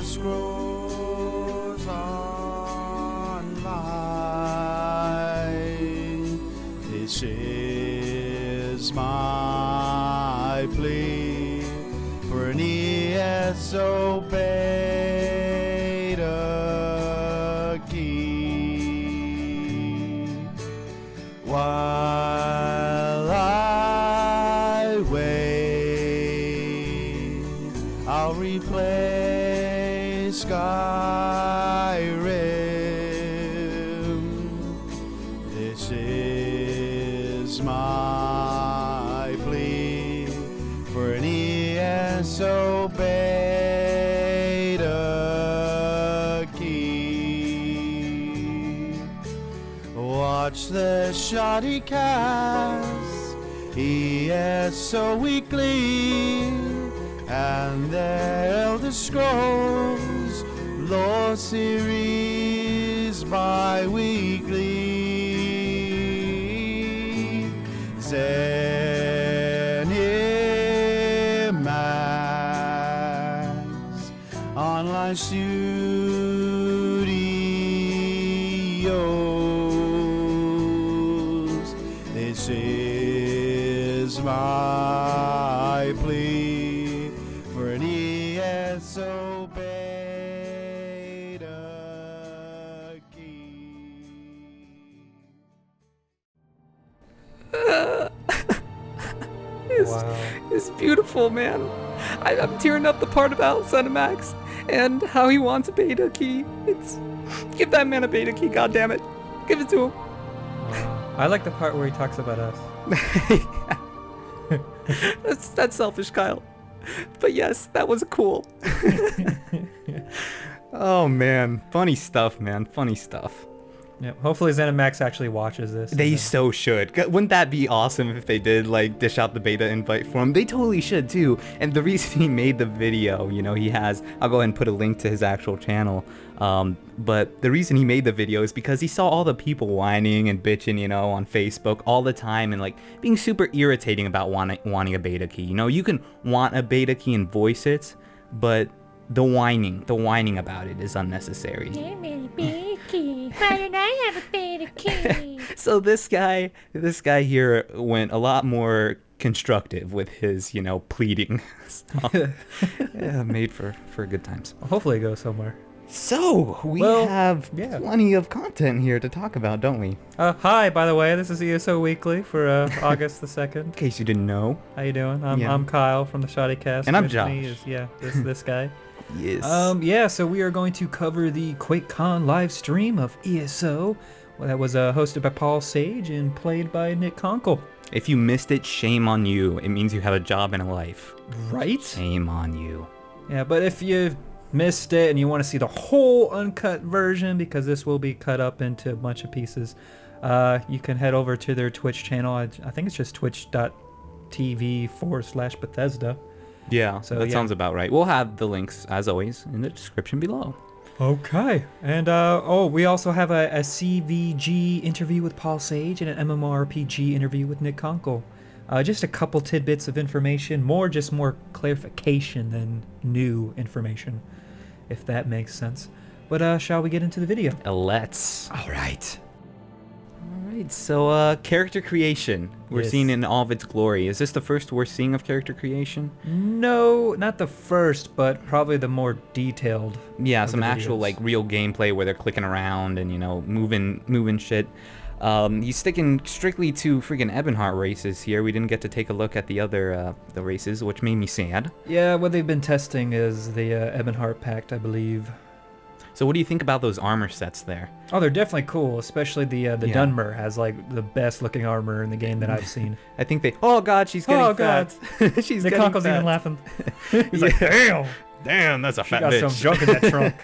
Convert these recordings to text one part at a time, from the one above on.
Elder Scrolls Online. This is my plea for an ESO beta key. While I wait, I'll replay Skyrim. This is my plea for an ESO beta key. Watch the ShoddyCast, ESO Weekly, and the Elder Scrolls Lore Series bi-weekly. ZeniMax Online Studios. This is my plea for an ESO beta key. It's beautiful, man. I'm tearing up the part about ZeniMax and how he wants a beta key. Give that man a beta key, goddammit. Give it to him. I like the part where he talks about us. That's selfish, Kyle. But yes, that was cool. Oh man, funny stuff, man. Funny stuff. Yeah, hopefully ZeniMax actually watches this. They so should. Wouldn't that be awesome if they did, like, dish out the beta invite for him? They totally should, too. And the reason he made the video, you know, I'll go ahead and put a link to his actual channel. But the reason he made the video is because he saw all the people whining and bitching, you know, on Facebook all the time and, like, being super irritating about wanting a beta key. You know, you can want a beta key and voice it, but the whining about it is unnecessary. Why don't I have a beta key? So this guy here went a lot more constructive with his, you know, pleading. So, yeah, made for good times. Well, hopefully it goes somewhere. So we have plenty of content here to talk about, don't we? Hi, by the way, this is ESO Weekly for August the 2nd. In case you didn't know. How you doing? I'm Kyle from the ShoddyCast. And I'm With Josh. me is, this guy. Yes. So we are going to cover the QuakeCon live stream of ESO. Well, that was hosted by Paul Sage and played by Nick Conkle. If you missed it, shame on you. It means you have a job and a life. Right? Shame on you. Yeah, but if you missed it and you want to see the whole uncut version, because this will be cut up into a bunch of pieces, you can head over to their Twitch channel. I think it's just twitch.tv/Bethesda. Yeah, so that sounds about right. We'll have the links, as always, in the description below. Okay. And, we also have a CVG interview with Paul Sage and an MMORPG interview with Nick Conkle. Just a couple tidbits of information, more clarification than new information, if that makes sense. But, shall we get into the video? Let's. All right, so character creation. We're seeing in all of its glory. Is this the first we're seeing of character creation? No, not the first, but probably the more detailed. Yeah, some actual like real gameplay where they're clicking around and, you know, moving shit. He's sticking strictly to freaking Ebonheart races here. We didn't get to take a look at the other the races, which made me sad. Yeah, what they've been testing is the Ebonheart Pact, I believe. So what do you think about those armor sets there? Oh, they're definitely cool, especially the Dunmer has like the best looking armor in the game that I've seen. I think they... Oh god, she's getting fat. She's Nick getting Conkle's fat. even laughing. He's like, damn, that's a fat got bitch. some junk in that trunk.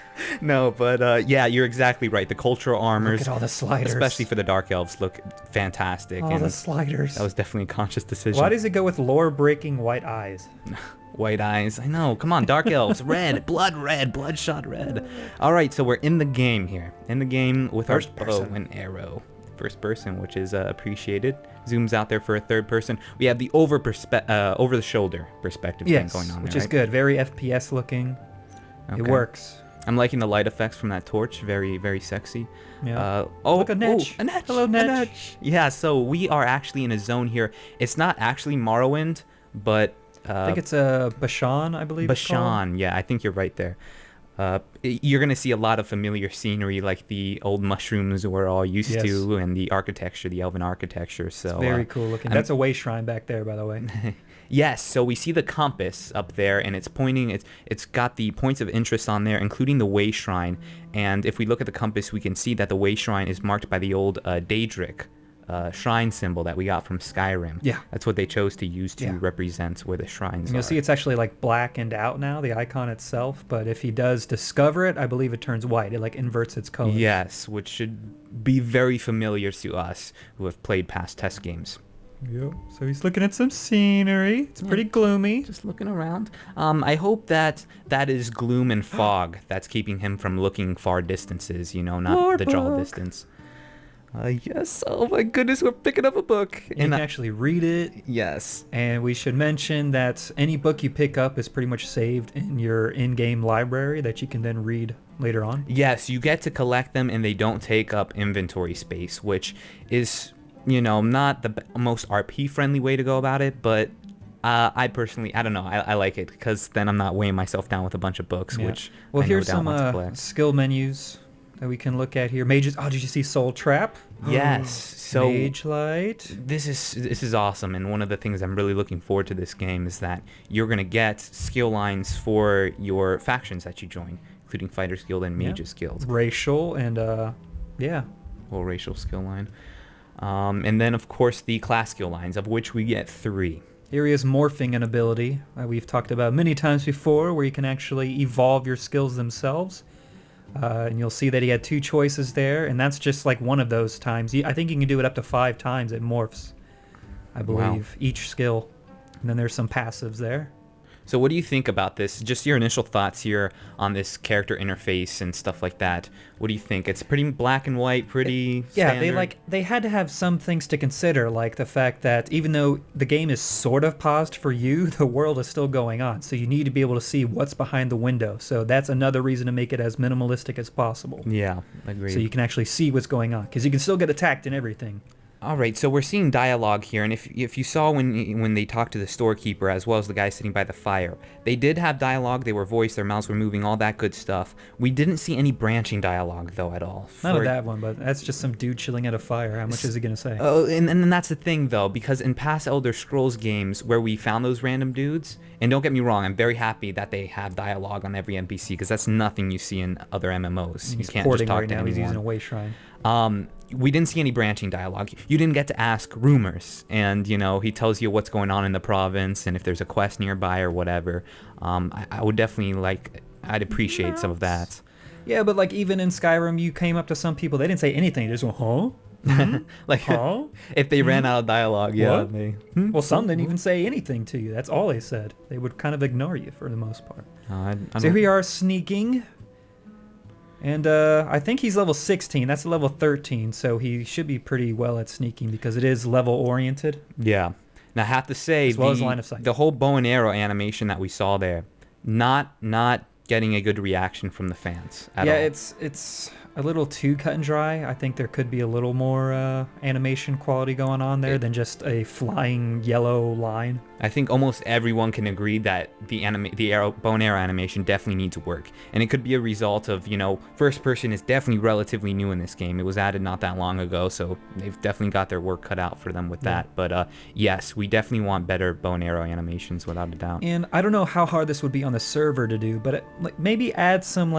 No, but yeah, you're exactly right. The cultural armors, Look at all the sliders. especially for the Dark Elves, look fantastic. All the sliders. That was definitely a conscious decision. Why does it go with lore-breaking white eyes? White eyes. I know. Come on, Dark Elves. Red. Bloodshot red. All right, so we're in the game here. In the game with our bow and arrow. First person, which is appreciated. Zooms out there for a third person. We have the over the shoulder perspective thing going on there, which is good. Very FPS looking. It works. I'm liking the light effects from that torch. Very, very sexy. Yeah. Look, a Netch. A Netch. Hello, A Netch. Netch. Yeah, so we are actually in a zone here. It's not actually Morrowind, but... I think it's Bashan, I believe it's called. Bashan, yeah, I think you're right there. You're going to see a lot of familiar scenery, like the old mushrooms we're all used to, and the architecture, the elven architecture. So it's very cool looking. That's a way shrine back there, by the way. Yes, so we see the compass up there, and it's pointing. It's got the points of interest on there, including the way shrine. And if we look at the compass, we can see that the way shrine is marked by the old Daedric shrine symbol that we got from Skyrim. Yeah. That's what they chose to use to represent where the shrines And you'll see it's actually like blackened out now, the icon itself. But if he does discover it, I believe it turns white. It like inverts its color. Yes, which should be very familiar to us who have played past test games. Yep. So he's looking at some scenery. It's pretty gloomy. Just looking around. I hope that is gloom and fog that's keeping him from looking far distances, not More the draw book. distance. Yes. Oh my goodness, we're picking up a book. You can actually read it. Yes. And we should mention that any book you pick up is pretty much saved in your in-game library that you can then read later on. Yes, you get to collect them and they don't take up inventory space, which is, not the most RP-friendly way to go about it, but I personally, I don't know, I like it because then I'm not weighing myself down with a bunch of books, which well, I here's no doubt want to some collect. skill menus that we can look at here. Mages. Oh, did you see Soul Trap? Yes. So Mage Light. this is awesome, and one of the things I'm really looking forward to this game is that you're gonna get skill lines for your factions that you join, including Fighters Guild and Mages Guild. Racial and yeah. Well, racial skill line. And then, of course, the class skill lines, of which we get 3. Here is morphing an ability we've talked about many times before, where you can actually evolve your skills themselves. And you'll see that he had 2 choices there, and that's just like one of those times. I think you can do it up to 5 times it morphs, I believe, each skill. And then there's some passives there. So what do you think about this? Just your initial thoughts here on this character interface and stuff like that. What do you think? It's pretty black and white, pretty standard? Yeah, they had to have some things to consider, like the fact that even though the game is sort of paused for you, the world is still going on. So you need to be able to see what's behind the window. So that's another reason to make it as minimalistic as possible. Yeah, agreed. So you can actually see what's going on, because you can still get attacked and everything. All right, so we're seeing dialogue here, and if you saw when they talked to the storekeeper as well as the guy sitting by the fire, they did have dialogue. They were voiced, their mouths were moving, all that good stuff. We didn't see any branching dialogue though at all. Not of that one, but that's just some dude chilling at a fire. How much is he gonna say? Oh, and then that's the thing though, because in past Elder Scrolls games where we found those random dudes, and don't get me wrong, I'm very happy that they have dialogue on every NPC, because that's nothing you see in other MMOs. You can't just talk right to now. anyone. He's using a way shrine. We didn't see any branching dialogue. You didn't get to ask rumors, and he tells you what's going on in the province and if there's a quest nearby or whatever. I would definitely I'd appreciate some of that. Yeah, but like even in Skyrim, you came up to some people, they didn't say anything. They just went, huh? Huh? If they ran out of dialogue, yeah. What? Well, some didn't even say anything to you. That's all they said. They would kind of ignore you for the most part. So here we are sneaking. And I think he's level 16. That's level 13, so he should be pretty well at sneaking because it is level oriented. Yeah. Now I have to say, as well as line of sight. The whole bow and arrow animation that we saw there, not getting a good reaction from the fans at all. Yeah, it's a little too cut and dry. I think there could be a little more animation quality going on there than just a flying yellow line. I think almost everyone can agree that the bow and arrow animation definitely needs work, and it could be a result of first person is definitely relatively new in this game. It was added not that long ago, so they've definitely got their work cut out for them with that. But yes, we definitely want better bow and arrow animations without a doubt. And I don't know how hard this would be on the server to do, but maybe add some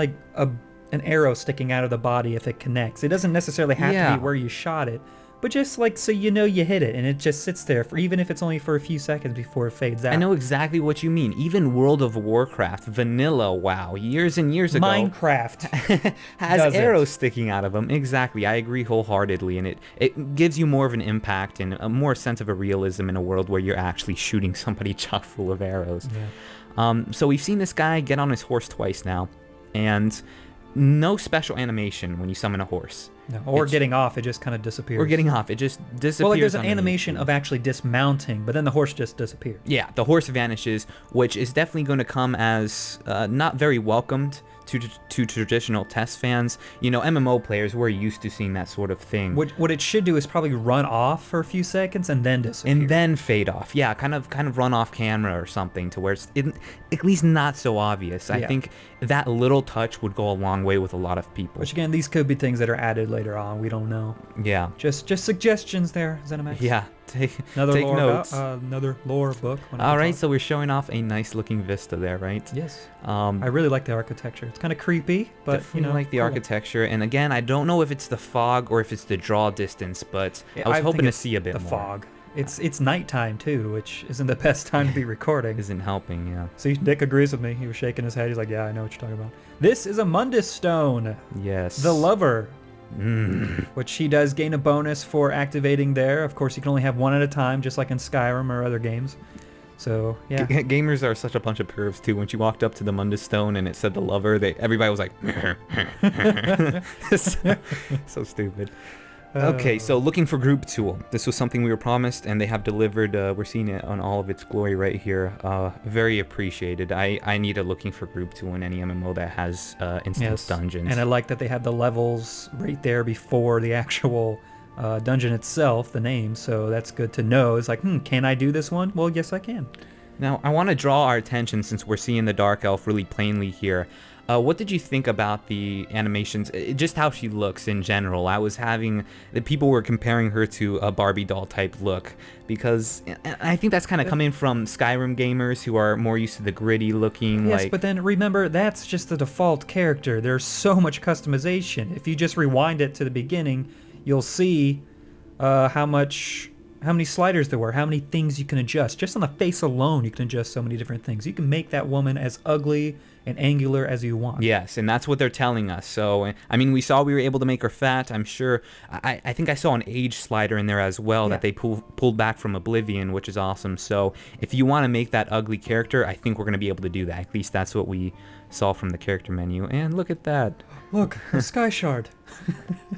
an arrow sticking out of the body if it connects. It doesn't necessarily have to be where you shot it, but just so you hit it and it just sits there for even if it's only for a few seconds before it fades out. I know exactly what you mean. Even World of Warcraft vanilla years and years ago, Minecraft has arrows sticking out of them. Exactly. I agree wholeheartedly, and it gives you more of an impact and a more sense of a realism in a world where you're actually shooting somebody chock full of arrows. Yeah. So we've seen this guy get on his horse twice now, and no special animation when you summon a horse. No, or getting off, it just kind of disappears. Or getting off, it just disappears. Well, like there's an underneath animation you. of actually dismounting, but then the horse just disappears. Yeah, the horse vanishes, which is definitely going to come as not very welcomed to traditional test fans. You know, MMO players, we're used to seeing that sort of thing. What it should do is probably run off for a few seconds and then disappear. And then fade off. Yeah, kind of run off camera or something to where it's at least not so obvious. I think that little touch would go a long way with a lot of people. Which again, these could be things that are added later on. We don't know. Yeah. Just suggestions there, ZeniMax. Yeah. Take Another lore notes. Another lore book. All right, so we're showing off a nice looking vista there, right? Yes. I really like the architecture. It's kind of creepy, but definitely like the architecture. And again, I don't know if it's the fog or if it's the draw distance, but I was hoping to see a bit more. The fog. It's nighttime too, which isn't the best time to be recording. Isn't helping, yeah. See, Nick agrees with me. He was shaking his head. He's like, yeah, I know what you're talking about. This is a Mundus Stone. Yes. The Lover. Which he does gain a bonus for activating there. Of course, you can only have one at a time, just like in Skyrim or other games. So, yeah. Gamers are such a bunch of pervs, too. When she walked up to the Mundus Stone and it said the Lover, everybody was like... so stupid. Okay, so looking for group tool. This was something we were promised, and they have delivered. We're seeing it on all of its glory right here. Very appreciated. I need a looking for group tool in any MMO that has instance dungeons. And I like that they have the levels right there before the actual dungeon itself, the name. So that's good to know. It's like, can I do this one? Well, yes, I can. Now, I want to draw our attention, since we're seeing the Dark Elf really plainly here. What did you think about the animations, just how she looks in general? People were comparing her to a Barbie doll type look, because I think that's kind of coming from Skyrim gamers who are more used to the gritty looking. Yes, but then remember, that's just the default character. There's so much customization. If you just rewind it to the beginning, you'll see how many sliders there were, how many things you can adjust. Just on the face alone, you can adjust so many different things. You can make that woman as ugly and angular as you want. Yes, and that's what they're telling us. So, I mean, we were able to make her fat. I'm sure. I think I saw an age slider in there as well that they pulled back from Oblivion, which is awesome. So, if you want to make that ugly character, I think we're going to be able to do that. At least that's what we saw from the character menu. And look at that. Look, a sky shard.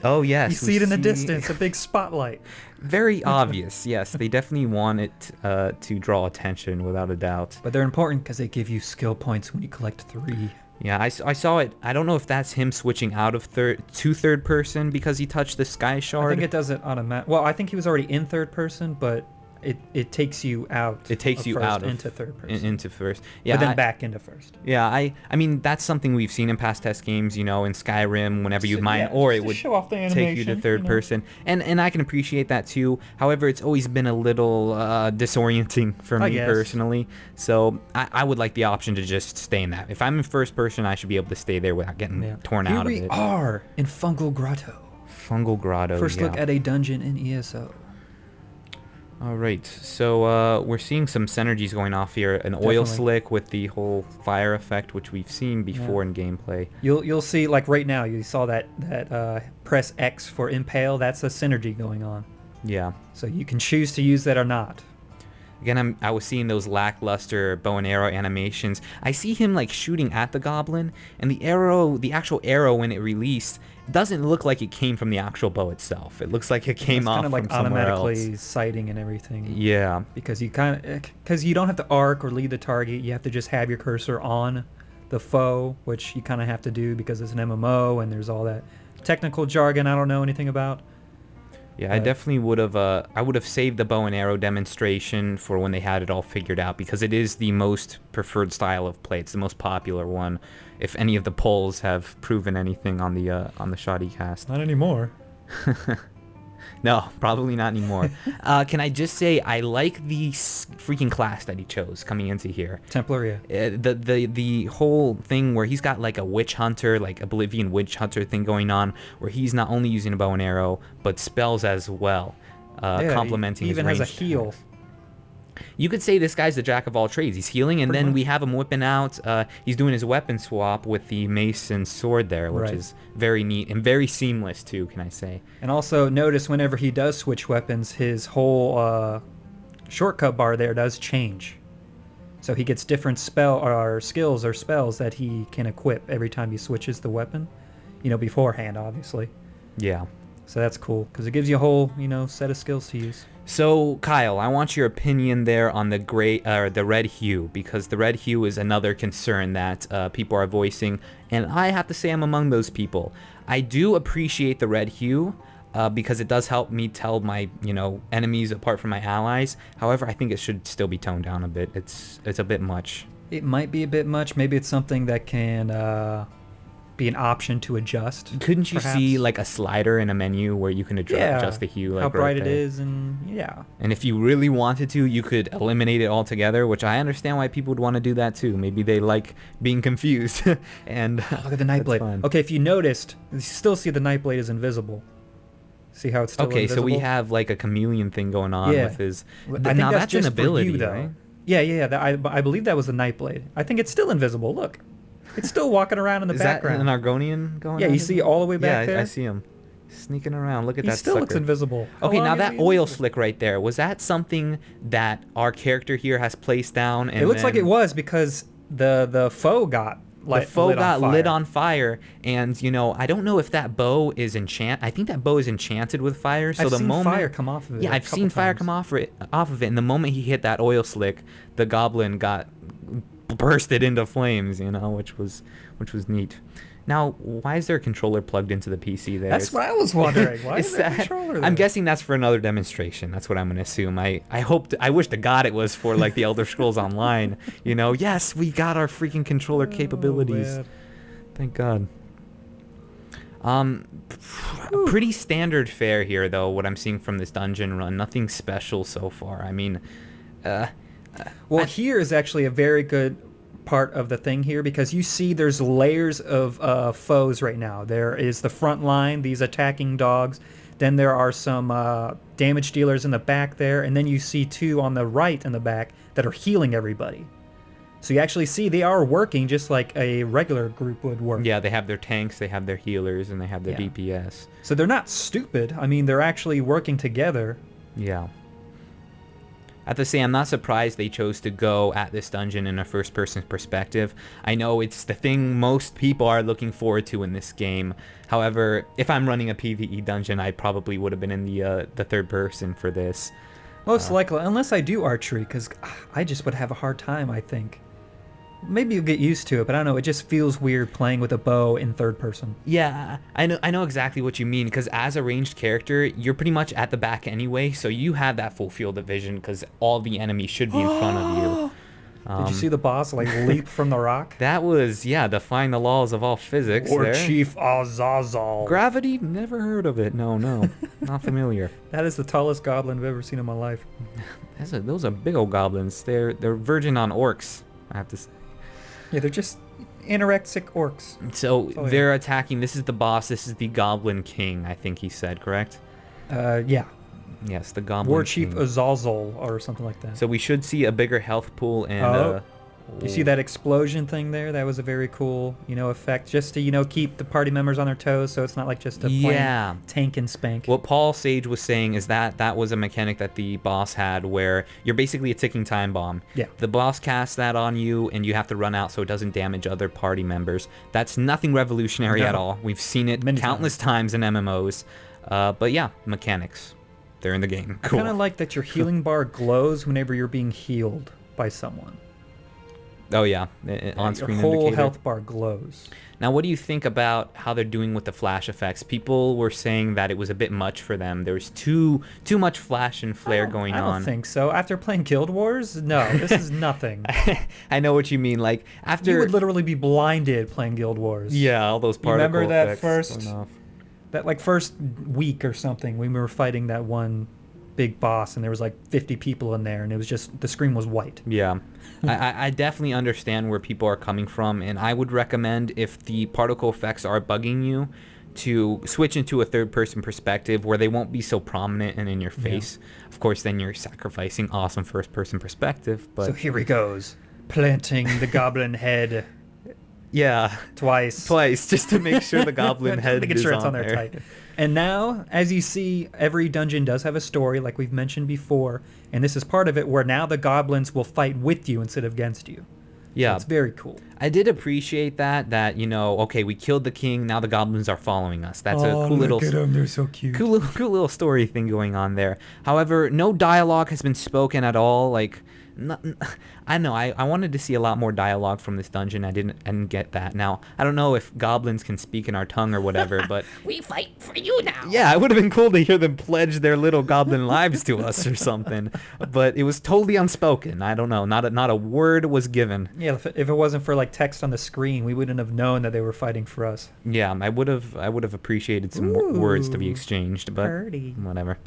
Oh, yes. You see it in the distance, a big spotlight. Very obvious, yes. They definitely want it to draw attention, without a doubt. But they're important because they give you skill points when you collect 3. Yeah, I saw it. I don't know if that's him switching out of third person because he touched the sky shard. I think it does it automatically. Well, I think he was already in third person, but it takes you out. It takes you out into third person. Into first. Yeah, but then back into first. Yeah, I mean that's something we've seen in past test games. You know, in Skyrim, whenever you mine, or it would show off the take you to third person, and I can appreciate that too. However, it's always been a little disorienting for me personally. So I would like the option to just stay in that. If I'm in first person, I should be able to stay there without getting torn out of it. Here we are in Fungal Grotto. Fungal Grotto. First look at a dungeon in ESO. All right, so we're seeing some synergies going off here. An oil slick with the whole fire effect, which we've seen before in gameplay. You'll see, like right now, you saw that press X for impale. That's a synergy going on. Yeah. So you can choose to use that or not. Again, I was seeing those lackluster bow and arrow animations. I see him like shooting at the goblin, and the actual arrow when it released, doesn't look like it came from the actual bow itself. It looks like it came off from somewhere else. It's kind of like automatically sighting and everything. Yeah. Because you don't have to arc or lead the target. You have to just have your cursor on the foe, which you kind of have to do because it's an MMO and there's all that technical jargon I don't know anything about. Yeah, I definitely would have. I would have saved the bow and arrow demonstration for when they had it all figured out, because it is the most preferred style of play. It's the most popular one. If any of the polls have proven anything on the ShoddyCast. Not anymore. No, probably not anymore. Can I just say I like the freaking class that he chose coming into here. Templar, yeah. The whole thing where he's got like a witch hunter, like Oblivion witch hunter thing going on, where he's not only using a bow and arrow, but spells as well, complementing his range. He even has a heal. You could say this guy's the jack of all trades. He's healing, and then we have him whipping out. He's doing his weapon swap with the mace and sword there, which is very neat and very seamless too, can I say. And also notice whenever he does switch weapons, his whole shortcut bar there does change. So he gets different skills or spells that he can equip every time he switches the weapon. beforehand, obviously. Yeah. So that's cool because it gives you a whole, set of skills to use. So, Kyle, I want your opinion there on the red hue, because the red hue is another concern that people are voicing, and I have to say I'm among those people. I do appreciate the red hue because it does help me tell my, enemies apart from my allies. However, I think it should still be toned down a bit. It's a bit much. It might be a bit much. Maybe it's something that can be an option to adjust. Couldn't you perhaps? see like a slider in a menu where you can adjust the hue, like how bright right it there? is, and yeah. And if you really wanted to, you could eliminate it altogether, which I understand why people would want to do that too. Maybe they like being confused. And Look at the Nightblade. fine. Okay, if you noticed, you still see the Nightblade is invisible. See how it's still okay, invisible? so we have like a chameleon thing going on with his. I think now that's that's just an for ability, you, though. right? Yeah. I believe that was the Nightblade. I think it's still invisible. Look, it's still walking around in the Is background. that an Argonian going on? Yeah, you see all the way back there? I see him sneaking around. Look at He that still looks sucker. invisible. How Okay, long now is that he oil invisible? slick right there, was that something that our character here has placed down? And It looks like then it was because the foe got the foe got lit on fire, and I don't know if that bow is I think that bow is enchanted with fire. So I've the seen moment fire come off of it. Yeah, a I've couple seen fire times. come off of it, and the moment he hit that oil slick, the goblin got bursted into flames, which was neat. Now, why is there a controller plugged into the PC there? That's what I was wondering. Why is there a that- controller there? I'm guessing that's for another demonstration. That's what I'm gonna assume. I wish to God it was for like the Elder Scrolls Online. Yes, we got our freaking controller capabilities. man. Thank God. Pretty standard fare here, though. What I'm seeing from this dungeon run, nothing special so far. I mean, Well, here is actually a very good part of the thing here because you see there's layers of foes right now. There is the front line, these attacking dogs. Then there are some damage dealers in the back there. And then you see two on the right in the back that are healing everybody. So you actually see they are working just like a regular group would work. yeah, they have their tanks, they have their healers, and they have their Yeah. DPS. So they're not stupid. I mean, they're actually working together. Yeah. I have to say, I'm not surprised they chose to go at this dungeon in a first-person perspective. I know it's the thing most people are looking forward to in this game. However, if I'm running a PvE dungeon, I probably would have been in the third person for this. Most likely, unless I do archery, because I just would have a hard time, I think. Maybe you'll get used to it, but I don't know. It just feels weird playing with a bow in third person. Yeah, I know exactly what you mean, because as a ranged character, you're pretty much at the back anyway, so you have that full field of vision, because all the enemies should be in front of you. Did you see the boss leap from the rock? That was, defying the laws of all physics Or there. Chief Azazel. Gravity? Never heard of it. No, not familiar. That is the tallest goblin I've ever seen in my life. Those are big old goblins. They're verging on orcs, I have to say. Yeah, they're just anorexic orcs. So Oh, yeah. they're attacking. This is the boss. This is the Goblin King, I think he said, correct? Yeah. Yes, the Goblin War Chief King. Azazel or something like that. So we should see a bigger health pool and... You see that explosion thing there? That was a very cool, effect. Just to, keep the party members on their toes so it's not like just a plain Yeah. tank and spank. What Paul Sage was saying is that was a mechanic that the boss had where you're basically a ticking time bomb. Yeah. The boss casts that on you and you have to run out so it doesn't damage other party members. That's nothing revolutionary at No. all. We've seen it Many countless times in MMOs. But yeah, mechanics. They're in the game. I Cool. kind of like that your healing bar glows whenever you're being healed by someone. Oh yeah, on-screen Your whole indicator. health bar glows. Now, what do you think about how they're doing with the flash effects? People were saying that it was a bit much for them. There was too much flash and flare going I on. don't think so. After playing Guild Wars, no, this is nothing. I know what you mean. Like after, You would literally be blinded playing Guild Wars. yeah, all those particle Remember that effects first- going off. That first week or something, when we were fighting that one big boss, and there was 50 people in there, and it was just the screen was white. Yeah, I definitely understand where people are coming from, and I would recommend if the particle effects are bugging you, to switch into a third-person perspective where they won't be so prominent and in your face. Of course, then you're sacrificing awesome first-person perspective, but So here he goes, planting the goblin head yeah, twice. just to make sure the goblin head Making is sure it's on on there there. tight. And now, as you see, every dungeon does have a story, like we've mentioned before, and this is part of it, where now the goblins will fight with you instead of against you. Yeah. So it's very cool. I did appreciate that, you know, okay, we killed the king, now the goblins are following us. That's a cool little... look at them, they're so cute. Cool little story thing going on there. However, no dialogue has been spoken at all. Like, I know I wanted to see a lot more dialogue from this dungeon. I didn't get that. Now I don't know if goblins can speak in our tongue or whatever, but We fight for you now. yeah, it would have been cool to hear them pledge their little goblin lives to us or something. But it was totally unspoken. I don't know. Not a word was given. Yeah, if it wasn't for like text on the screen, we wouldn't have known that they were fighting for us. Yeah, I would have appreciated some words to be exchanged, but Birdie. whatever.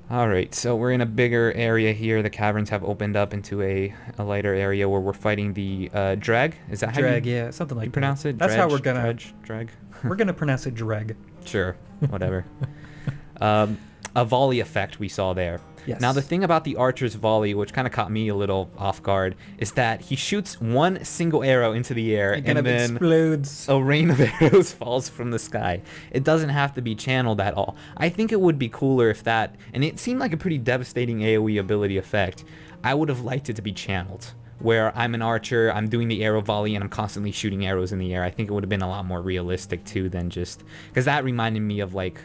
All right, so we're in a bigger area here. The caverns have opened up into a lighter area where we're fighting the dreg. Is that how Dreg, you, yeah, something like you pronounce it? That's how we're gonna dreg. we're gonna pronounce it dreg. Sure, whatever. A volley effect we saw there. Yes. Now the thing about the archer's volley, which kind of caught me a little off guard, is that he shoots one single arrow into the air It and kind of then explodes. a rain of arrows falls from the sky. It doesn't have to be channeled at all. I think it would be cooler if that, and it seemed like a pretty devastating AoE ability effect. I would have liked it to be channeled, where I'm an archer, I'm doing the arrow volley, and I'm constantly shooting arrows in the air. I think it would have been a lot more realistic too than just, because that reminded me of like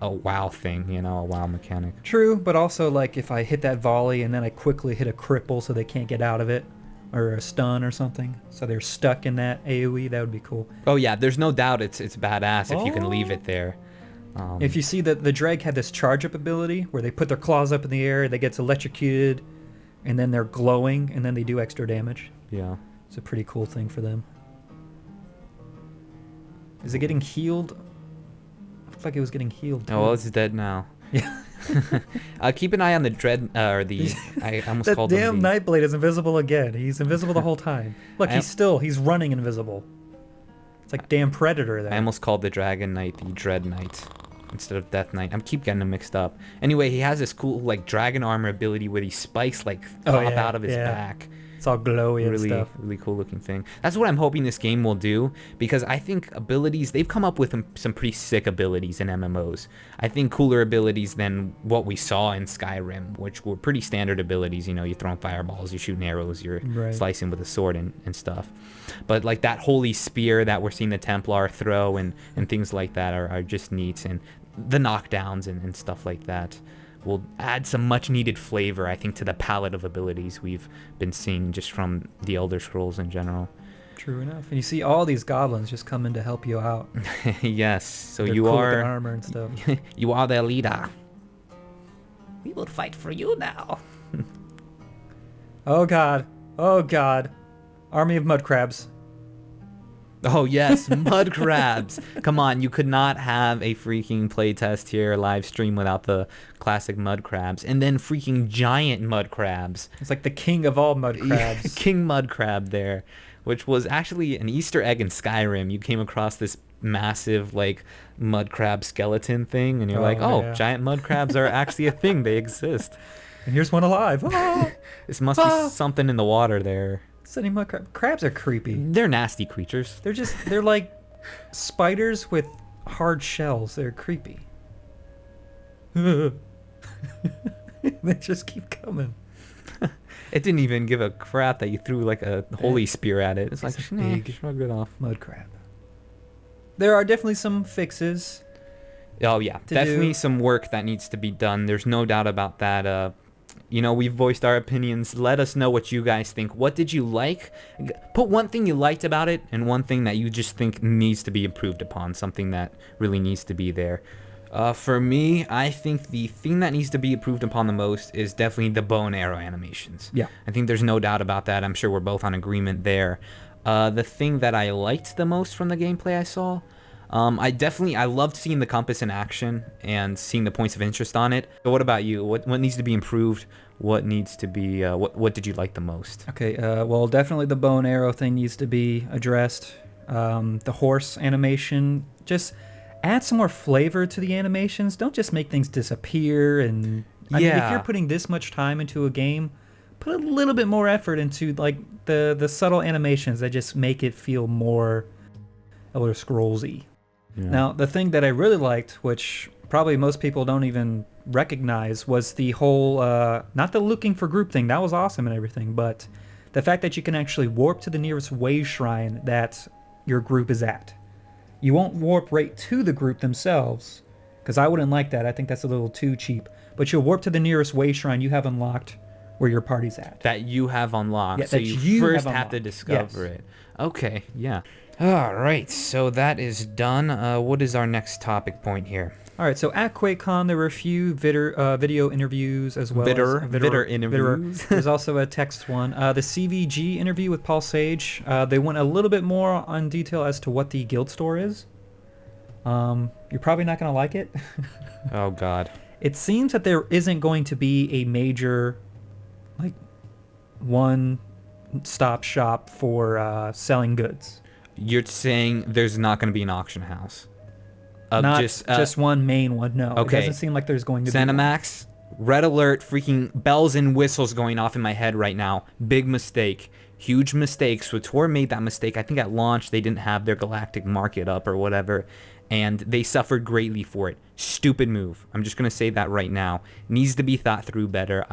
a WoW thing, you know, a WoW mechanic. True, but also like if I hit that volley and then I quickly hit a cripple so they can't get out of it, or a stun or something, so they're stuck in that AoE, that would be cool. Oh yeah, there's no doubt it's badass if you can leave it there. If you see that the dreg had this charge up ability where they put their claws up in the air, they get electrocuted, and then they're glowing, and then they do extra damage. Yeah. It's a pretty cool thing for them. Is it getting healed? Looks like it was getting healed. Too. Oh well, it's dead now. Yeah. Keep an eye on the dread, or the, I almost That called damn him the... Nightblade is invisible again. He's invisible the whole time. Look, he's running invisible. It's like damn Predator there. I almost called the Dragon Knight the Dread Knight instead of Death Knight. I keep getting them mixed up. Anyway, he has this cool like dragon armor ability where these spikes like pop out of his back. It's all glowy and Really, stuff. really cool looking thing. That's what I'm hoping this game will do, because I think abilities, they've come up with some pretty sick abilities in MMOs. I think cooler abilities than what we saw in Skyrim, which were pretty standard abilities. You know, you're throwing fireballs, you're shooting arrows, you're slicing with a sword and stuff. But like that holy spear that we're seeing the Templar throw and things like that are just neat. And the knockdowns and stuff like that will add some much needed flavor, I think, to the palette of abilities we've been seeing just from the Elder Scrolls in general. True enough. And you see all these goblins just coming to help you out. Yes, so They're you cool with are their armor and stuff. you are their leader. We will fight for you now. Oh god. Oh god. Army of mud crabs. Oh yes, mud crabs. Come on, you could not have a freaking playtest here live stream without the classic mud crabs, and then freaking giant mud crabs. It's like the king of all mud crabs. King Mud Crab there, which was actually an Easter egg in Skyrim. You came across this massive like mud crab skeleton thing, and you're like, oh, yeah. giant mud crabs are actually a thing. They exist. And here's one alive. Ah! This must be something in the water there. City mud crab. Crabs are creepy. They're nasty creatures. They're like spiders with hard shells. They're creepy. They just keep coming. It didn't even give a crap that you threw like a holy spear at it. It's like, big shrug it off. Mud crab. There are definitely some fixes. Oh yeah, definitely some work that needs to be done. There's no doubt about that. You know, we've voiced our opinions. Let us know what you guys think. What did you like? Put one thing you liked about it and one thing that you just think needs to be improved upon, something that really needs to be there. For me, I think the thing that needs to be improved upon the most is definitely the bow and arrow animations. Yeah. I think there's no doubt about that. I'm sure we're both on agreement there. The thing that I liked the most from the gameplay I saw, I loved seeing the compass in action and seeing the points of interest on it. So what about you? What needs to be improved? What needs to be, what did you like the most? Okay, well, definitely the bow and arrow thing needs to be addressed. The horse animation, just add some more flavor to the animations. Don't just make things disappear. And I mean, if you're putting this much time into a game, put a little bit more effort into like the subtle animations that just make it feel more Elder Scrolls-y. Yeah. Now, the thing that I really liked, which probably most people don't even recognize, was the whole, not the looking for group thing. That was awesome and everything, but The fact that you can actually warp to the nearest way shrine that your group is at. You won't warp right to the group themselves, because I wouldn't like that. I think that's a little too cheap. But you'll warp to the nearest way shrine you have unlocked where your party's at. That you have unlocked. Yeah, so that you you first have have to unlocked. discover Yes. it. Okay, yeah. All right, so that is done. What is our next topic point here? All right, so at QuakeCon, there were a few video interviews as well. Vidder interviews. There's also a text one. The CVG interview with Paul Sage. They went a little bit more on detail as to what the guild store is. You're probably not going to like it. Oh, God. It seems that there isn't going to be a major, like, one-stop shop for selling goods. You're saying there's not going to be an auction house? Not just one main one, no. Okay. It doesn't seem like there's going to be one. Cinemax, red alert, freaking bells and whistles going off in my head right now. Big mistake. Huge mistake. SWTOR made that mistake. I think at launch they didn't have their galactic market up or whatever, and they suffered greatly for it. Stupid move. I'm just going to say that right now. Needs to be thought through better.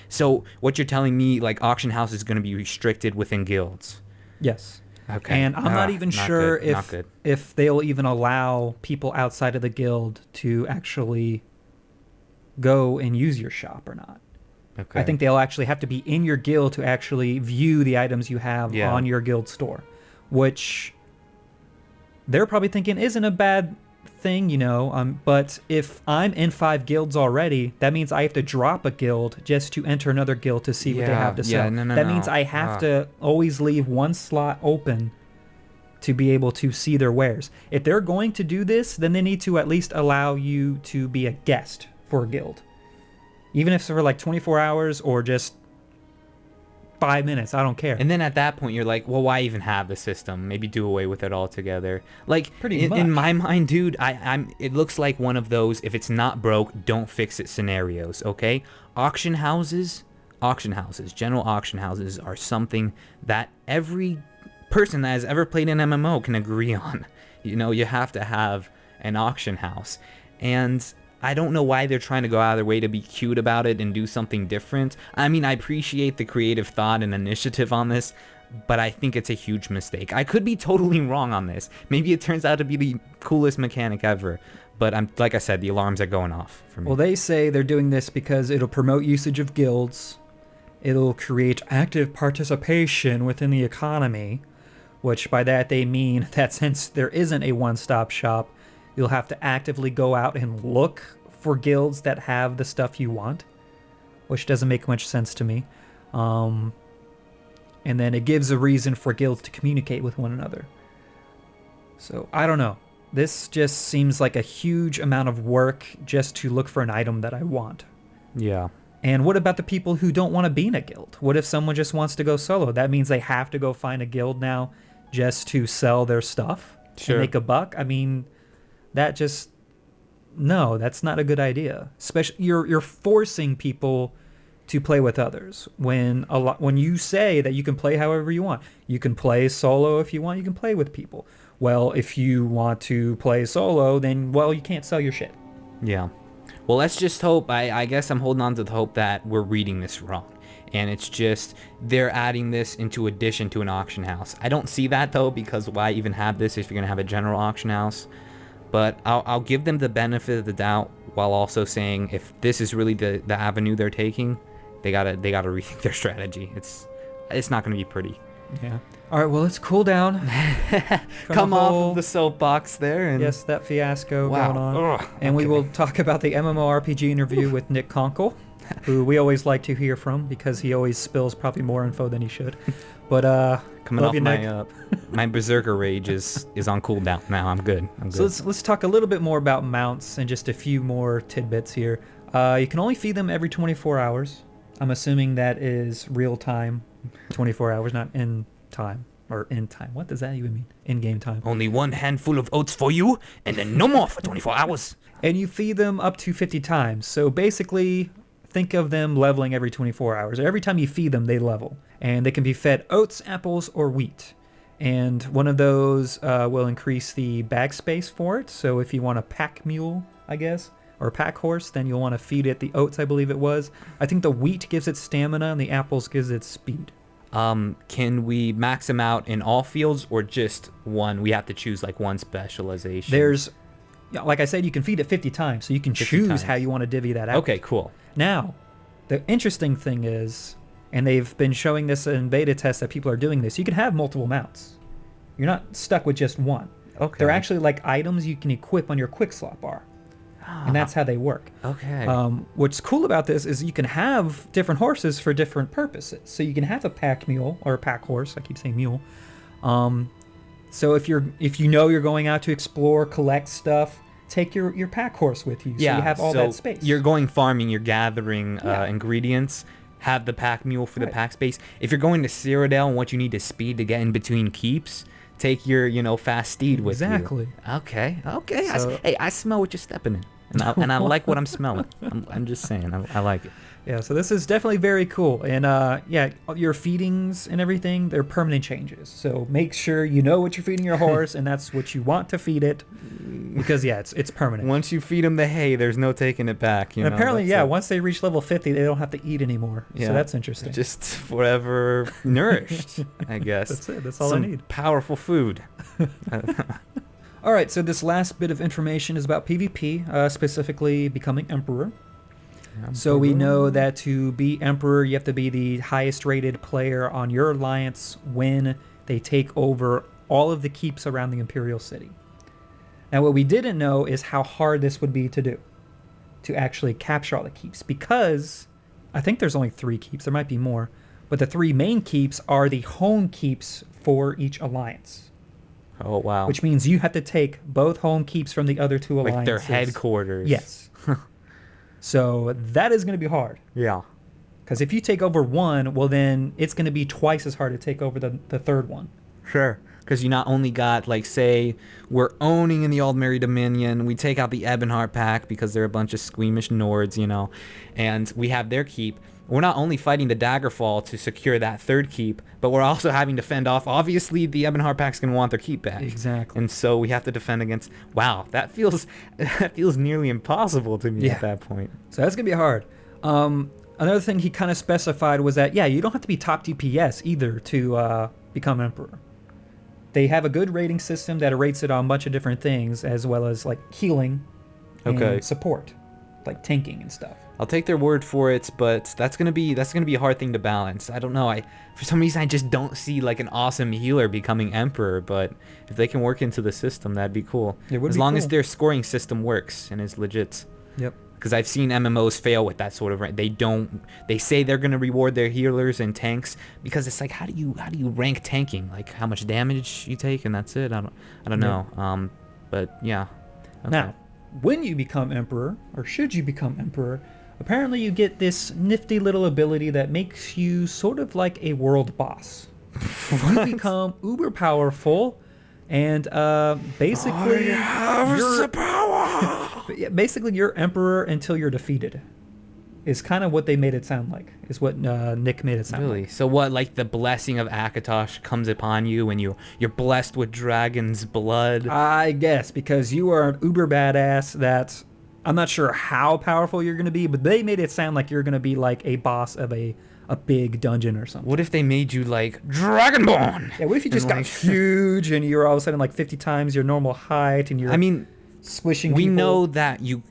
So what you're telling me, like, auction house is going to be restricted within guilds? Yes. Okay. And I'm not even sure if they'll even allow people outside of the guild to actually go and use your shop or not. Okay. I think they'll actually have to be in your guild to actually view the items you have on your guild store, which they're probably thinking isn't a bad thing, but if I'm in 5 guilds already, that means I have to drop a guild just to enter another guild to see what they have to sell. That means I have to always leave one slot open to be able to see their wares. If they're going to do this, then they need to at least allow you to be a guest for a guild. Even if it's for like 24 hours or just 5 minutes, I don't care. And then at that point, you're like, well, why even have the system? Maybe do away with it altogether. Like, Pretty much. In my mind, dude, it looks like one of those, if it's not broke, don't fix it scenarios, okay? Auction houses, general auction houses are something that every person that has ever played an MMO can agree on. You have to have an auction house. And I don't know why they're trying to go out of their way to be cute about it and do something different. I mean, I appreciate the creative thought and initiative on this, but I think it's a huge mistake. I could be totally wrong on this. Maybe it turns out to be the coolest mechanic ever, but like I said, the alarms are going off for me. Well, they say they're doing this because it'll promote usage of guilds, it'll create active participation within the economy, which by that they mean that since there isn't a one-stop shop, you'll have to actively go out and look for guilds that have the stuff you want, which doesn't make much sense to me. And then it gives a reason for guilds to communicate with one another. So, I don't know. This just seems like a huge amount of work just to look for an item that I want. Yeah. And what about the people who don't want to be in a guild? What if someone just wants to go solo? That means they have to go find a guild now just to sell their stuff and make a buck? I mean, that's not a good idea. Especially you're forcing people to play with others. When you say that you can play however you want, you can play solo if you want, you can play with people. Well, if you want to play solo, then you can't sell your shit. Yeah. Well, let's just hope. I guess I'm holding on to the hope that we're reading this wrong. And it's just they're adding this into addition to an auction house. I don't see that, though, because why even have this if you're going to have a general auction house? But I'll give them the benefit of the doubt while also saying if this is really the avenue they're taking, they gotta rethink their strategy. It's not going to be pretty. Yeah. All right, well, let's cool down. Come off of the soapbox there. And yes, that fiasco wow. going on. Ugh, and we okay. will talk about the MMORPG interview with Nick Conkle, who we always like to hear from because he always spills probably more info than he should. But coming love off you, my my berserker rage is on cooldown now. I'm good. So let's talk a little bit more about mounts and just a few more tidbits here. You can only feed them every 24 hours. I'm assuming that is real time, 24 hours, not in time. Or in time. What does that even mean? In-game time. Only one handful of oats for you, and then no more for 24 hours. And you feed them up to 50 times. So basically, think of them leveling every 24 hours. Every time you feed them, they level. And they can be fed oats, apples, or wheat. And one of those will increase the bag space for it. So if you want a pack mule, I guess, or a pack horse, then you'll want to feed it the oats, I believe it was. I think the wheat gives it stamina, and the apples gives it speed. can we max them out in all fields or just one? We have to choose like one specialization. There's, like I said, you can feed it 50 times, so you can 50 choose times. how you want to divvy that out. Okay, cool. Now, the interesting thing is, and they've been showing this in beta tests that people are doing this, you can have multiple mounts. You're not stuck with just one. Okay. They're actually like items you can equip on your quick slot bar. And that's how they work. Okay. What's cool about this is you can have different horses for different purposes. So you can have a pack mule or a pack horse. I keep saying mule. So if you know you're going out to explore, collect stuff, take your pack horse with you. So you have all that space. You're going farming. You're gathering ingredients. Have the pack mule for the pack space. If you're going to Cyrodiil and what you need is speed to get in between keeps, take your fast steed with you. Exactly. Okay. So- I smell what you're stepping in. And I like what I'm smelling. I'm just saying, I like it. Yeah, so this is definitely very cool. And your feedings and everything, they're permanent changes. So make sure you know what you're feeding your horse and that's what you want to feed it. Because, it's permanent. Once you feed them the hay, there's no taking it back. And apparently, once they reach level 50, they don't have to eat anymore. Yeah. So that's interesting. Just forever nourished, I guess. That's it. That's all Some I need. Powerful food. All right, so this last bit of information is about PvP, specifically becoming Emperor. So we know that to be Emperor, you have to be the highest rated player on your alliance when they take over all of the keeps around the Imperial City. Now, what we didn't know is how hard this would be to do, to actually capture all the keeps, because I think there's only 3 keeps. There might be more, but the 3 main keeps are the home keeps for each alliance. Oh, wow. Which means you have to take both home keeps from the other 2 alliances. Like their headquarters. Yes. So that is going to be hard. Yeah. Because if you take over one, well, then it's going to be twice as hard to take over the third one. Sure. Because you not only got, like, say, we're owning in the Aldmeri Dominion, we take out the Ebonheart pack because they're a bunch of squeamish Nords, and we have their keep. We're not only fighting the Daggerfall to secure that third keep, but we're also having to fend off. Obviously, the Ebonheart pack's going to want their keep back. Exactly. And so we have to defend against... Wow, that feels nearly impossible to me at that point. So that's going to be hard. Another thing he kind of specified was that, you don't have to be top DPS either to become Emperor. They have a good rating system that rates it on a bunch of different things, as well as, like, healing and support, like tanking and stuff. I'll take their word for it, but that's gonna be a hard thing to balance. I don't know. For some reason I just don't see like an awesome healer becoming Emperor, but if they can work into the system, that'd be cool. As long as their scoring system works and is legit. Yep. Because I've seen MMOs fail with that sort of rank. They say they're gonna reward their healers and tanks because it's like how do you rank tanking? Like how much damage you take and that's it. I don't know. But yeah. Okay. Now, when you become Emperor, or should you become Emperor, apparently you get this nifty little ability that makes you sort of like a world boss. You become uber powerful, and basically basically you're Emperor until you're defeated. Is kind of what they made it sound like. Is what Nick made it sound like. Really? So what, like the blessing of Akatosh comes upon you and you're blessed with dragon's blood? I guess, because you are an uber badass that... I'm not sure how powerful you're going to be, but they made it sound like you're going to be like a boss of a big dungeon or something. What if they made you like Dragonborn? Yeah, what if you just got huge and you're all of a sudden like 50 times your normal height and you're squishing we people? know that you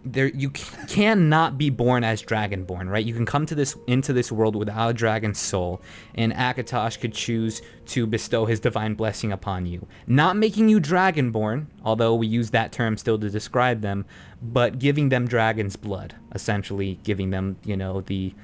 cannot be born as Dragonborn, right? You can come into this world without a dragon's soul, and Akatosh could choose to bestow his divine blessing upon you. Not making you Dragonborn, although we use that term still to describe them, but giving them dragon's blood, essentially giving them, the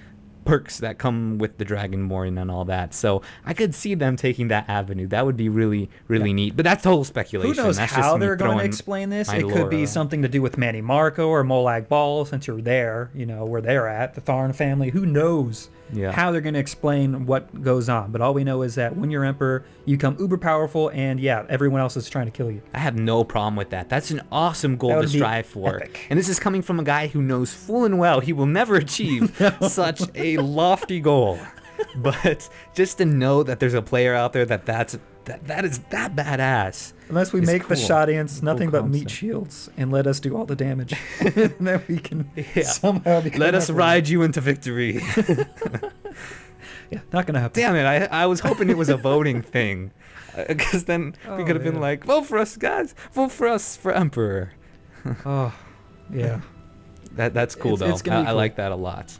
perks that come with the Dragonborn and all that. So I could see them taking that avenue. That would be really, really neat. But that's total speculation. Who knows that's how they're going to explain this? It could be something to do with Manny Marco or Molag Bal, since you're there, where they're at, the Tharn family. Who knows how they're going to explain what goes on? But all we know is that when you're Emperor, you become uber powerful, and everyone else is trying to kill you. I have no problem with that. That's an awesome goal to strive for. Epic. And this is coming from a guy who knows full and well he will never achieve such a lofty goal. But just to know that there's a player out there that is that badass. Unless we make the Shodians nothing but meat concept. shields and let us do all the damage. And then we can somehow become Let us Emperor. ride you into victory. Yeah, not gonna happen. Damn it! I was hoping it was a voting thing, because then we could have been like, vote for us, guys. Vote for us for emperor. Oh, yeah. That's cool though. It's gonna be I cool. like that a lot.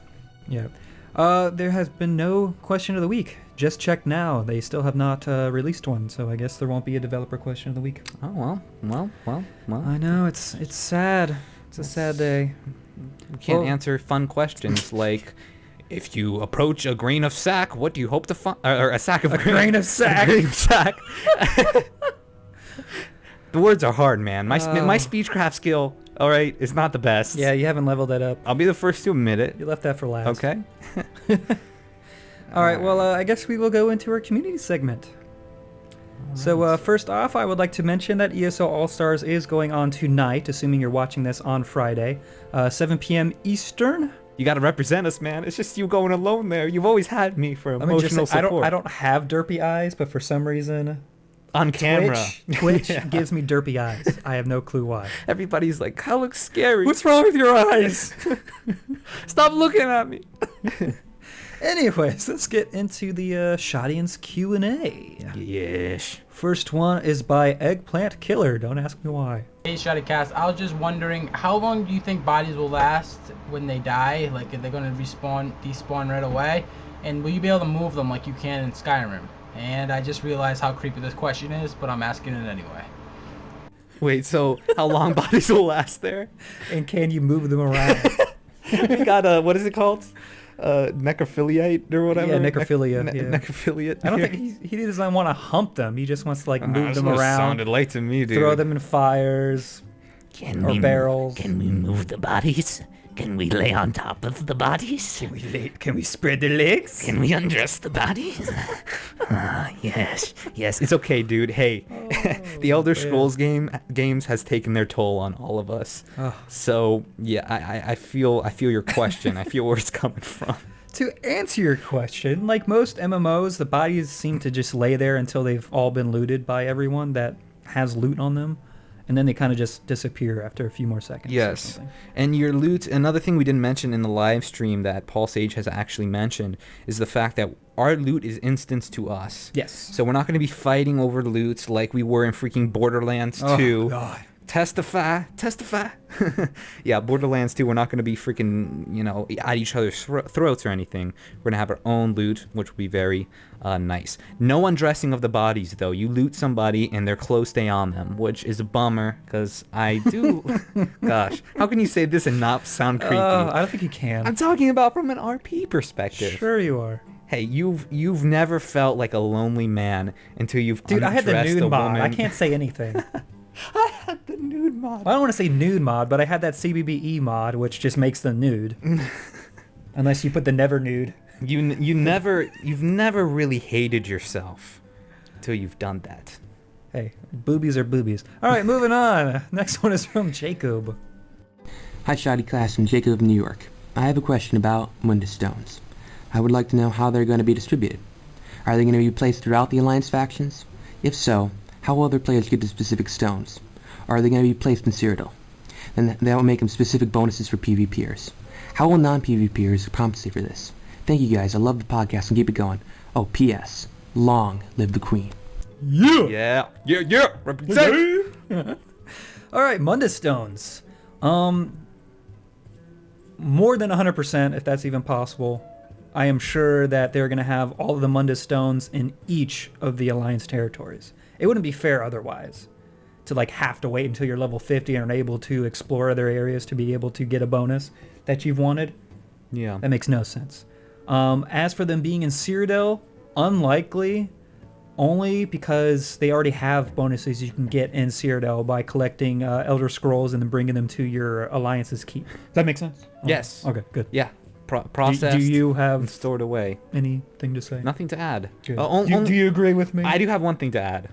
Yeah. There has been no question of the week. Just check now. They still have not released one, so I guess there won't be a developer question of the week. Oh well. I know it's sad. It's a sad day. You can't answer fun questions like, if you approach a grain of sack, what do you hope to find? Or a sack of grain of sack. A grain of sack. The words are hard, man. My speechcraft skill, all right, is not the best. Yeah, you haven't leveled that up. I'll be the first to admit it. You left that for last. Okay. All right, well, I guess we will go into our community segment. So first off, I would like to mention that ESO All-Stars is going on tonight, assuming you're watching this on Friday, 7 p.m. Eastern. You got to represent us, man. It's just you going alone there. You've always had me for emotional support. I don't have derpy eyes, but for some reason, on camera, Twitch gives me derpy eyes. I have no clue why. Everybody's like, "That looks scary. What's wrong with your eyes? Stop looking at me." Anyways, let's get into the Shodians Q&A. Yes. First one is by Eggplant Killer. Don't ask me why. Hey ShoddyCast, I was just wondering, how long do you think bodies will last when they die? Like, are they going to despawn right away? And will you be able to move them like you can in Skyrim? And I just realized how creepy this question is, but I'm asking it anyway. Wait, so how long bodies will last there? And can you move them around? We got what is it called? Necrophiliate or whatever. Yeah, necrophilia. Necrophiliate. I don't think he doesn't want to hump them. He just wants to like move them around. Sounded like to me, dude. Throw them in fires or barrels. Can we move the bodies? Can we lay on top of the bodies? Can we spread their legs? Can we undress the bodies? Yes. It's okay, dude. Hey, the Elder Scrolls games has taken their toll on all of us. So yeah, I feel your question. I feel where it's coming from. To answer your question, like most MMOs, the bodies seem to just lay there until they've all been looted by everyone that has loot on them. And then they kind of just disappear after a few more seconds. Yes. And your loot, another thing we didn't mention in the live stream that Paul Sage has actually mentioned is the fact that our loot is instanced to us. Yes. So we're not going to be fighting over loot like we were in freaking Borderlands 2. Oh, God. Testify. Yeah, Borderlands 2, we're not going to be freaking, at each other's throats or anything. We're going to have our own loot, which will be very nice. No undressing of the bodies, though. You loot somebody and their clothes stay on them, which is a bummer, because I do... Gosh, how can you say this and not sound creepy? I don't think you can. I'm talking about from an RP perspective. Sure you are. Hey, you've never felt like a lonely man until you've Dude, I had the undressed nude a mod. woman. I can't say anything. I had the nude mod. Well, I don't want to say nude mod, but I had that CBBE mod, which just makes them nude. Unless you put the never nude. You've never really hated yourself until you've done that. Hey, boobies are boobies. All right, moving on. Next one is from Jacob. Hi, ShoddyCast from Jacob, New York. I have a question about Mundus Stones. I would like to know how they're going to be distributed. Are they going to be placed throughout the Alliance factions? If so, how will other players get the specific stones? Or are they going to be placed in Cyrodiil? Then that will make them specific bonuses for PvPers. How will non-PvPers compensate for this? Thank you guys, I love the podcast and keep it going. Oh, P.S. Long live the Queen. Yeah. Represent. All right, Mundus Stones. More than 100%, if that's even possible. I am sure that they're going to have all of the Mundus Stones in each of the Alliance territories. It wouldn't be fair otherwise to have to wait until you're level 50 and are able to explore other areas to be able to get a bonus that you've wanted. Yeah. That makes no sense. As for them being in Cyrodiil, unlikely, only because they already have bonuses you can get in Cyrodiil by collecting Elder Scrolls and then bringing them to your Alliance's keep. Does that make sense? Yes. Okay, good. Yeah. Processed. Do you and have stored away? anything to say? Nothing to add. Good. Do you agree with me? I do have one thing to add.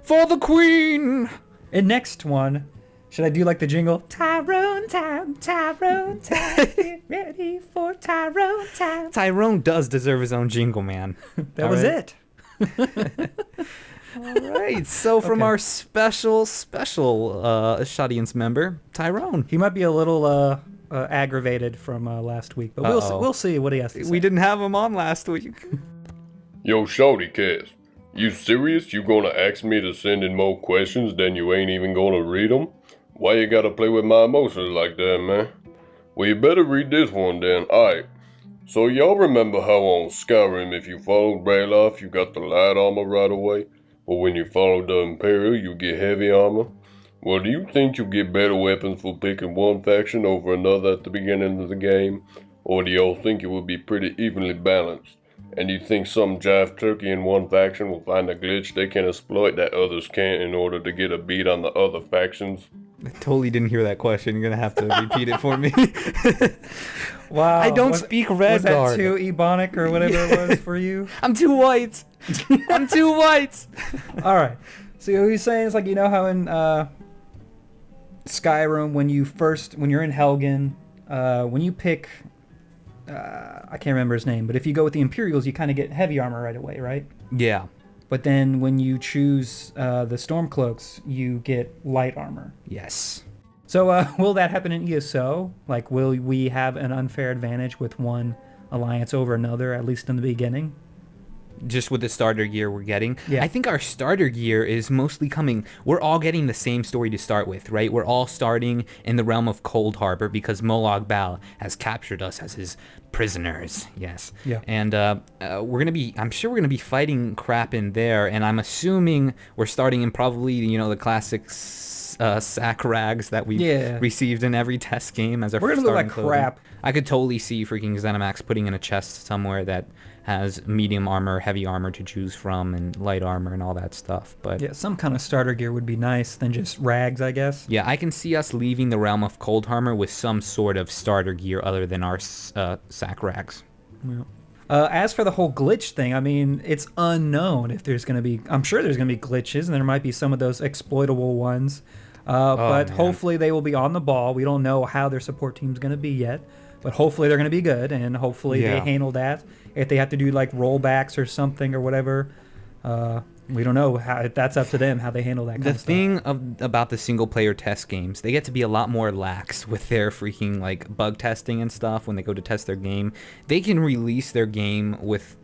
For the Queen! And next one, should I do the jingle? Tyrone time, get ready for Tyrone time. Tyrone does deserve his own jingle, man. That was it. All right. So from our special Shodians member, Tyrone. He might be a little aggravated from last week, but we'll see what he has to say. We didn't have him on last week. Yo, ShoddyCast, you serious? You gonna ask me to send in more questions than you ain't even gonna read them? Why you gotta play with my emotions like that, man? Well, you better read this one then. Alright. So y'all remember how on Skyrim if you followed Ralof you got the light armor right away? But when you follow the Imperial you get heavy armor? Well, do you think you get better weapons for picking one faction over another at the beginning of the game? Or do y'all think it would be pretty evenly balanced? And you think some jive turkey in one faction will find a glitch they can exploit that others can't in order to get a beat on the other factions? I totally didn't hear that question. You're gonna have to repeat it for me. Wow. I don't speak Redguard. Was that too ebonic or whatever it was for you? I'm too white. I'm too white. All right. So what he's saying is like, you know how in Skyrim when you're in Helgen, when you pick, I can't remember his name, but if you go with the Imperials, you kind of get heavy armor right away, right? Yeah. But then when you choose the Stormcloaks, you get light armor. Yes. So will that happen in ESO? Like, will we have an unfair advantage with one alliance over another, at least in the beginning? Just with the starter gear we're getting. Yeah. I think our starter gear is mostly coming. We're all getting the same story to start with, right? We're all starting in the realm of Cold Harbor because Molag Bal has captured us as his prisoners. Yes. Yeah. And I'm sure we're gonna be fighting crap in there, and I'm assuming we're starting in probably, the classic sack rags that we've received in every test game as our We're gonna look like clothing. crap. I could totally see freaking Zenimax putting in a chest somewhere that has medium armor, heavy armor to choose from, and light armor and all that stuff. But yeah, some kind of starter gear would be nice than just rags, I guess. yeah, I can see us leaving the realm of Cold Harbor with some sort of starter gear other than our sack rags. Yeah. As for the whole glitch thing, I mean, it's unknown if there's going to be... I'm sure there's going to be glitches, and there might be some of those exploitable ones. But hopefully they will be on the ball. We don't know how their support team's going to be yet. But hopefully they're going to be good, and hopefully they handle that. If they have to do, like, rollbacks or something or whatever, we don't know. That's up to them, how they handle that kind of stuff. The thing about the single-player test games, they get to be a lot more lax with their freaking, like, bug testing and stuff when they go to test their game. They can release their game with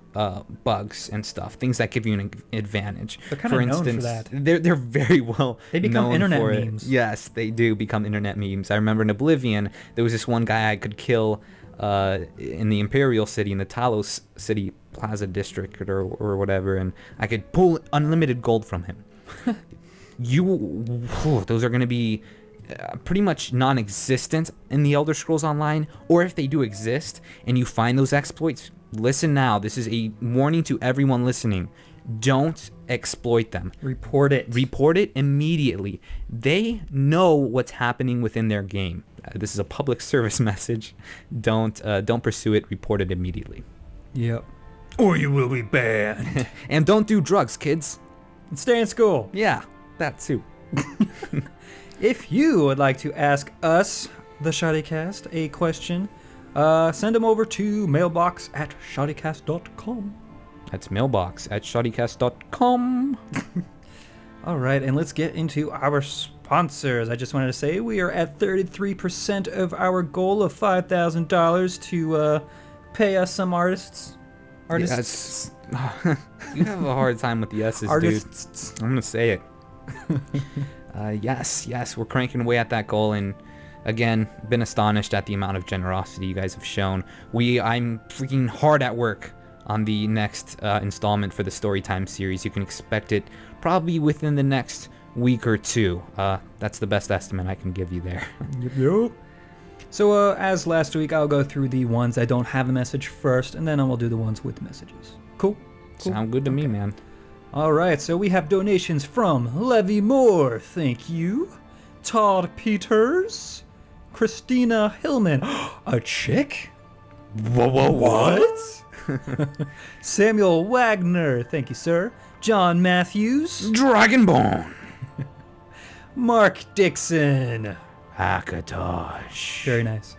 bugs and stuff, things that give you an advantage. They're kind of known for that. They're very well They become known internet for memes. It. Yes, they do become internet memes. I remember in Oblivion, there was this one guy I could kill in the Imperial City, in the Talos City Plaza District or whatever, and I could pull unlimited gold from him. Those are going to be pretty much non-existent in the Elder Scrolls Online, or if they do exist and you find those exploits, listen now. This is a warning to everyone listening. Don't exploit them. Report it. Report it immediately. They know what's happening within their game. This is a public service message. Don't pursue it. Report it immediately. Yep. Or you will be banned. And don't do drugs, kids. And stay in school. Yeah, that too. If you would like to ask us, the ShoddyCast, a question, send them over to mailbox@shoddycast.com. That's mailbox@shoddycast.com. All right, and let's get into our sponsors. I just wanted to say we are at 33% of our goal of $5,000 to pay us some artists. Yes. You have a hard time with the S's, artists. dude. I'm going to say it. Yes, we're cranking away at that goal, and again, been astonished at the amount of generosity you guys have shown. I'm freaking hard at work on the next installment for the Storytime series. You can expect it probably within the next week or two. That's the best estimate I can give you there. Yep. So as last week, I'll go through the ones that don't have a message first, and then I will do the ones with messages. Cool? Sound good to me, man. All right, so we have donations from Levy Moore, thank you. Todd Peters. Christina Hillman. A chick? What? Samuel Wagner, thank you, sir. John Matthews. Dragonborn. Mark Dixon. Akatosh. Very nice.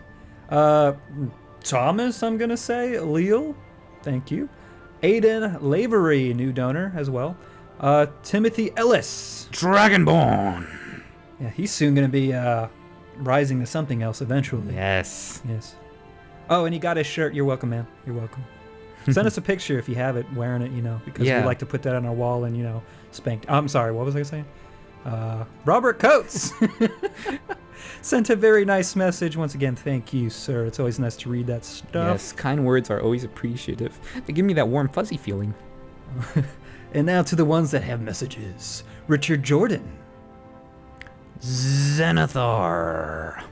Thomas, I'm going to say. Leal, thank you. Aiden Lavery, new donor as well. Timothy Ellis. Dragonborn. Yeah, he's soon going to be rising to something else eventually. Yes. Yes. Oh, and he got his shirt. You're welcome, man. You're welcome. Send us a picture if you have it wearing it, because we like to put that on our wall and, spank. I'm sorry, what was I saying? Robert Coates sent a very nice message. Once again, thank you, sir. It's always nice to read that stuff. Yes, kind words are always appreciative. They give me that warm, fuzzy feeling. And now to the ones that have messages. Richard Jordan. Zenithar.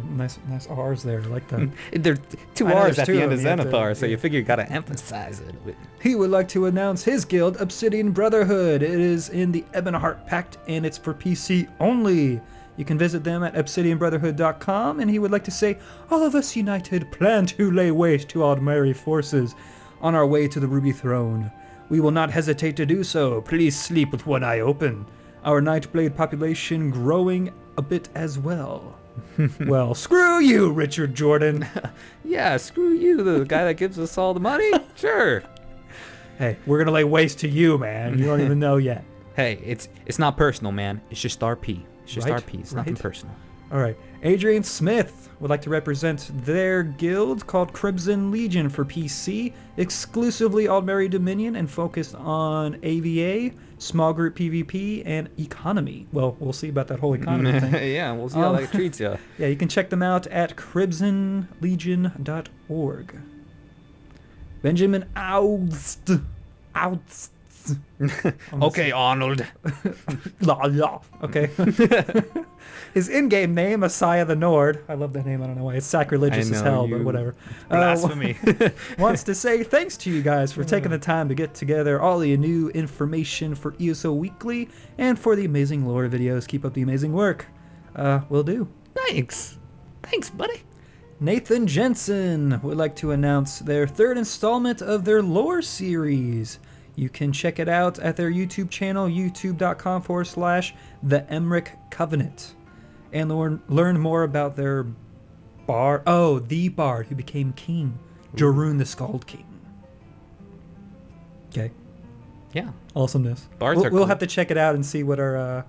Nice R's there. I like that. There are two I know R's there's at two the of end of them, you have to- Zenithar, so you figure you gotta emphasize it a bit. He would like to announce his guild, Obsidian Brotherhood. It is in the Ebonheart Pact, and it's for PC only. You can visit them at obsidianbrotherhood.com, and he would like to say, all of us united plan to lay waste to Aldmeri forces on our way to the Ruby Throne. We will not hesitate to do so. Please sleep with one eye open. Our Nightblade population growing a bit as well. Well, screw you, Richard Jordan. Yeah, screw you, the guy that gives us all the money? Sure. Hey, we're gonna lay waste to you, man. You don't even know yet. Hey, it's not personal, man. It's just RP. It's just Right, RP. It's nothing right. personal. All right. Adrian Smith would like to represent their guild called Crimson Legion for PC, exclusively Aldmeri Dominion and focused on AVA, small group PvP, and economy. Well, we'll see about that whole economy thing. Yeah, we'll see how that treats you. Yeah, you can check them out at crimsonlegion.org. Benjamin Aust. Okay, Arnold. Okay. His in-game name, Messiah the Nord. I love that name. I don't know why. It's sacrilegious as hell, but whatever. Blasphemy. Wants to say thanks to you guys for taking the time to get together all the new information for ESO Weekly and for the amazing lore videos. Keep up the amazing work. Will do. Thanks. Thanks, buddy. Nathan Jensen would like to announce their third installment of their lore series. You can check it out at their YouTube channel, youtube.com/The Emmerich Covenant, and learn more about their bard. Oh, the bard who became king, Jarun the Skald King. Okay. Yeah. Awesomeness. Bards are We'll cool. have to check it out and see what our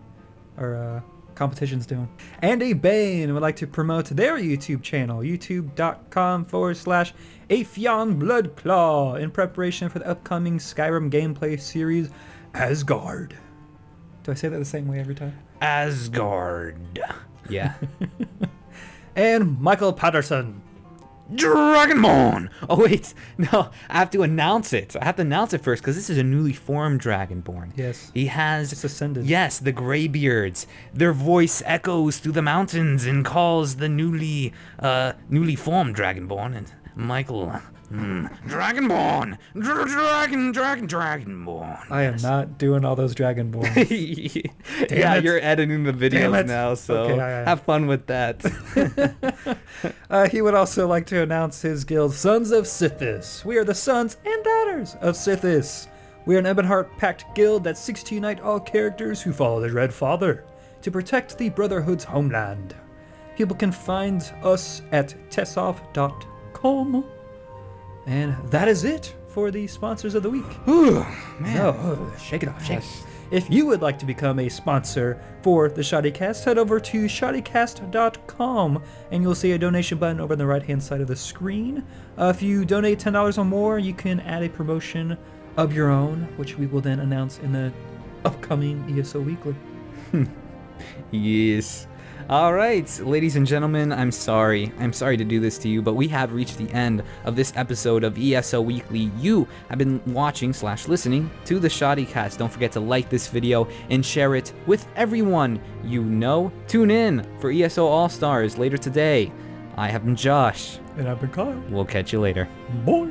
competition's doing. Andy Bain would like to promote their YouTube channel, youtube.com/Afion Bloodclaw, in preparation for the upcoming Skyrim gameplay series, Asgard. Do I say that the same way every time? Asgard. Yeah. And Michael Patterson. Dragonborn! Oh, wait. No, I have to announce it. I have to announce it first, because this is a newly formed Dragonborn. Yes. He has... It's ascended. Yes, the Greybeards. Their voice echoes through the mountains and calls the newly formed Dragonborn. And Michael... Dragonborn! Dragonborn. I am not doing all those Dragonborns. Yeah, it. you're editing the Damn videos it. now, so Okay, have fun with that. He would also like to announce his guild, Sons of Sithis. We are the sons and daughters of Sithis. We are an Ebonheart Pact guild that seeks to unite all characters who follow the Red Father to protect the Brotherhood's homeland. People can find us at tessoff.com. And that is it for the sponsors of the week. Ooh, man. No, shake it off, shake it. If you would like to become a sponsor for the ShoddyCast, head over to shoddycast.com and you'll see a donation button over on the right-hand side of the screen. If you donate $10 or more, you can add a promotion of your own, which we will then announce in the upcoming ESO Weekly. Yes. All right, ladies and gentlemen, I'm sorry. I'm sorry to do this to you, but we have reached the end of this episode of ESO Weekly. You have been watching/listening to the ShoddyCast. Don't forget to like this video and share it with everyone you know. Tune in for ESO All-Stars later today. I have been Josh. And I've been Kyle. We'll catch you later. Boy.